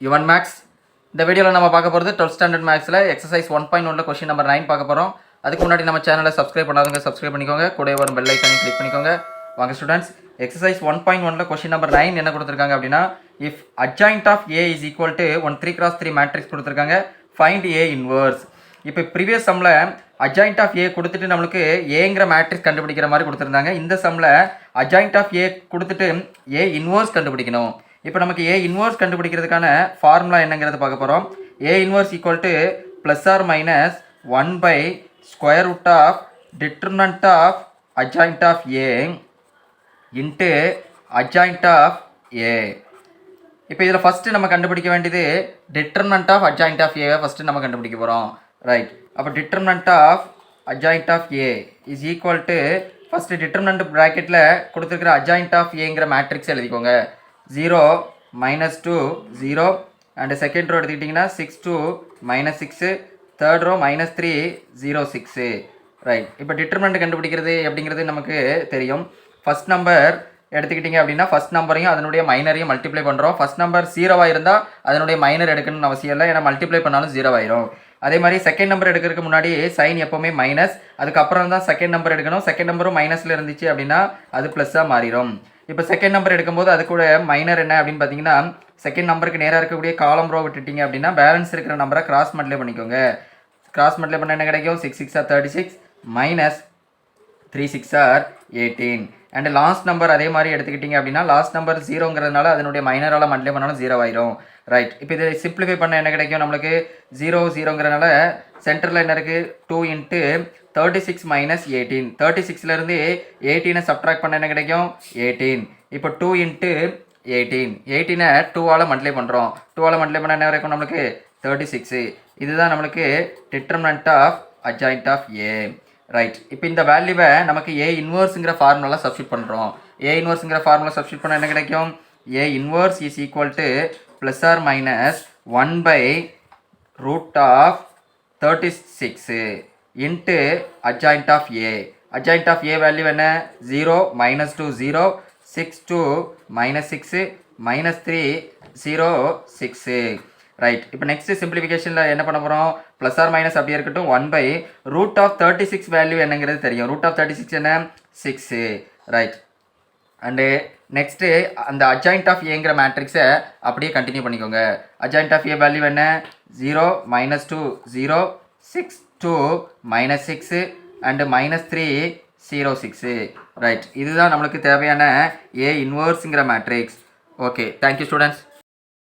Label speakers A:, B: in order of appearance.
A: Yuvan maths. இந்த வீடியோவில் நம்ம பார்க்க போகிறது 12th ஸ்டாண்டர்ட் மேக்ஸில் எக்ஸசைஸ் 1.1 கொஸ்டின் நம்பர் 9 பார்க்க போகிறோம். அதுக்கு முன்னாடி நம்ம சேனலை சப்ஸ்கிரைப் பண்ணாதவங்க சப்ஸ்கிரைப் பண்ணிக்கோங்க, கூட வரும் பெல் ஐக்கானையும் கிளிக் பண்ணிக்கோங்க. வாங்க ஸ்டூடெண்ட்ஸ், எக்ஸசைஸ் 1.1 கொஸ்டின் நம்பர் 9 என்ன கொடுத்துருக்காங்க அப்படின்னா, if adjoint of A is equal to 1 3x3 matrix கொடுத்துருக்காங்க, ஃபைண்ட் ஏ இன்வர்ஸ். இப்போ ப்ரீவியஸ் சம்மில் அட்ஜாயிண்ட் ஆஃப் ஏ கொடுத்துட்டு நம்மளுக்கு ஏங்கிற மேட்ரிக்ஸ் கண்டுபிடிக்கிற மாதிரி கொடுத்துருந்தாங்க. இந்த சம்மில் அட்ஜாயிண்ட் ஆஃப் ஏ கொடுத்துட்டு ஏ இன்வர்ஸ் கண்டுபிடிக்கணும். இப்போ நமக்கு ஏ இன்வர்ஸ் கண்டுபிடிக்கிறதுக்கான ஃபார்முலா என்னங்கிறது பார்க்க போகிறோம். A inverse equal to plus or minus 1/√ஆஃப் determinant of adjoint of A into adjoint of A. இப்போ இதில் ஃபஸ்ட்டு நம்ம கண்டுபிடிக்க வேண்டியது டிட்டர்மினன்ட் ஆஃப் அட்ஜாயிண்ட் ஆஃப் ஏவை ஃபஸ்ட்டு நம்ம கண்டுபிடிக்க போகிறோம். ரைட், அப்போ determinant of adjoint of A is equal to first determinant ப்ராக்கெட்டில் கொடுத்துருக்கிற அட்ஜாயிண்ட் ஆஃப் ஏங்கிற மேட்ரிக்ஸ் எழுதிக்கோங்க. 0 -2 0 அண்ட் செகண்ட் ரோ எடுத்துக்கிட்டிங்கன்னா 6 2 -6, தேர்ட் ரோ -3 0 6. ரைட், இப்போ டிட்டர்மினன்ட் கண்டுபிடிக்கிறது அப்படிங்கிறது நமக்கு தெரியும். ஃபஸ்ட் நம்பர் எடுத்துக்கிட்டிங்க அப்படின்னா ஃபஸ்ட் நம்பரையும் அதனுடைய மைனரையும் மல்டிப்ளை பண்ணுறோம். ஃபஸ்ட் நம்பர் 0வாக இருந்தால் அதனுடைய மைனர் எடுக்கணும்னு அவசியம் இல்லை, ஏன்னா மல்டிப்ளை பண்ணாலும் 0 ஆயிரும். அதே மாதிரி செகண்ட் நம்பர் எடுக்கிறதுக்கு முன்னாடி சைன் எப்போவுமே மைனஸ், அதுக்கப்புறம் தான் செகண்ட் நம்பர் எடுக்கணும். செகண்ட் நம்பரும் மைனஸில் இருந்துச்சு அப்படின்னா அது ப்ளஸ்ஸாக மாறிடும். இப்போ செகண்ட் நம்பர் எடுக்கும்போது அது கூட மைனர் என்ன அப்படின்னு பார்த்தீங்கன்னா, செகண்ட் நம்பருக்கு நேராக இருக்கக்கூடிய காலம் ரோ விட்டுட்டிங்க அப்படின்னா பேலன்ஸ் இருக்கிற நம்பரை கிராஸ் மல்டிப்ளை பண்ணிக்கோங்க. கிராஸ் மல்டிப்ளை பண்ண என்ன கிடைக்கும்? 6 6 36 மைனஸ் 3 6 18. அண்ட் லாஸ்ட் நம்பர் அதே மாதிரி எடுத்துக்கிட்டிங்க அப்படின்னா லாஸ்ட் நம்பர் 0ங்கிறதுனால அதனுடைய மைனரால் மல்டிப்ளை பண்ணாலும் 0 ஆயிரும். ரைட், இப்போ இதை சிம்பிளிஃபை பண்ண என்ன கிடைக்கும்? நம்மளுக்கு 0 0ங்கிறனால சென்டரில் என்ன இருக்குது? 2 இன்ட்டு 36 மைனஸ் 18. 36லேருந்து 18 சப்ட்ராக்ட் பண்ண என்ன கிடைக்கும்? 18. இப்போ 2 இன்ட்டு 18, 18 2ஆல் மல்டிப்ளை பண்ணுறோம். 2ஆல் மல்டிப்ளை பண்ண என்ன கிடைக்கும் நம்மளுக்கு? 36. இதுதான் நம்மளுக்கு determinant of adjoint of A. Right, இப்போ இந்த வேல்யூவை நமக்கு ஏ இன்வர்ஸுங்கிற ஃபார்முலாவில் சப்ஸ்டியூட் பண்ணுறோம். ஏ இன்வர்ஸுங்கிற ஃபார்முலா சப்ஸ்டியூட் பண்ண என்ன கிடைக்கும்? A inverse is equal to plus or minus 1/√36 into adjoint of A. Adjoint of A value என்ன? 0 -2 0 6 2 -6 -3 0 6. ரைட், இப்போ நெக்ஸ்ட் சிம்பிளிஃபிகேஷனில் என்ன பண்ண போகிறோம்? ப்ளஸ் ஆர் மைனஸ் அப்படியே இருக்கட்டும். 1/√36 வேல்யூ என்னங்கிறது தெரியும். √36 என்ன? 6. ரைட், அண்டு நெக்ஸ்ட்டு அந்த அட்ஜாயிண்ட் ஆஃப் ஏங்கிற மேட்ரிக்ஸை அப்படியே கண்டினியூ பண்ணிக்கோங்க. அட்ஜாயிண்ட் ஆஃப் ஏ வேல்யூ என்ன? 0 -2 0 6 2 -6 அண்டு -3 0 6. ரைட், இதுதான் நம்மளுக்கு தேவையான ஏ இன்வர்ஸுங்கிற மேட்ரிக்ஸ். Okay, thank you students.